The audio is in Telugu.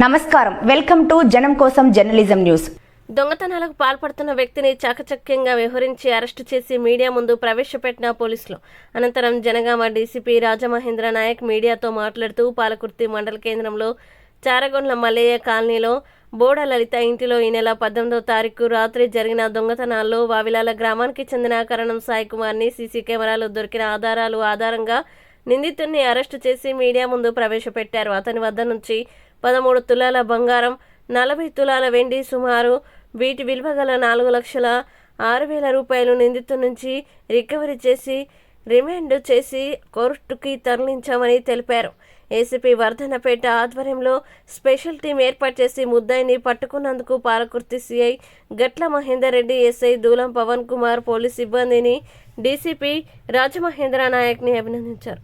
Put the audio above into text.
నమస్కారం, వెల్కమ్ టు జనం కోసం జర్నలిజం న్యూస్. దొంగతనాలకు పాల్పడుతున్న వ్యక్తిని చాకచక్యంగా వ్యవహరించి అరెస్టు చేసి మీడియా ముందు ప్రవేశపెట్టిన పోలీసులు. అనంతరం జనగామ డీసీపీ రాజమహేంద్ర నాయక్ మీడియాతో మాట్లాడుతూ పాలకుర్తి మండల కేంద్రంలో చారగొండ్ల మల్లయ్య కాలనీలో బోడ లలిత ఇంటిలో ఈ నెల 18వ తారీఖు రాత్రి జరిగిన దొంగతనాల్లో వావిలాల గ్రామానికి చెందిన కరణం సాయి కుమార్ని సీసీ కెమెరాలో దొరికిన ఆధారాలు ఆధారంగా నిందితుడిని అరెస్టు చేసి మీడియా ముందు ప్రవేశపెట్టారు. అతని వద్ద నుంచి 13 తులాల బంగారం, 40 తులాల వెండి, సుమారు వీటి విలువ గల 4,06,000 రూపాయలు నిందితుడి నుంచి రికవరీ చేసి రిమాండ్ చేసి కోర్టుకి తరలించామని తెలిపారు. ఏసీపీ వర్ధనపేట ఆధ్వర్యంలో స్పెషల్ టీం ఏర్పాటు చేసి ముద్దాయిని పట్టుకున్నందుకు పాలకుర్తి సీఐ గట్ల మహేందర్ రెడ్డి, ఎస్ఐ దూలం పవన్ కుమార్, పోలీస్ సిబ్బందిని డీసీపీ రాజమహేంద్ర నాయక్ని అభినందించారు.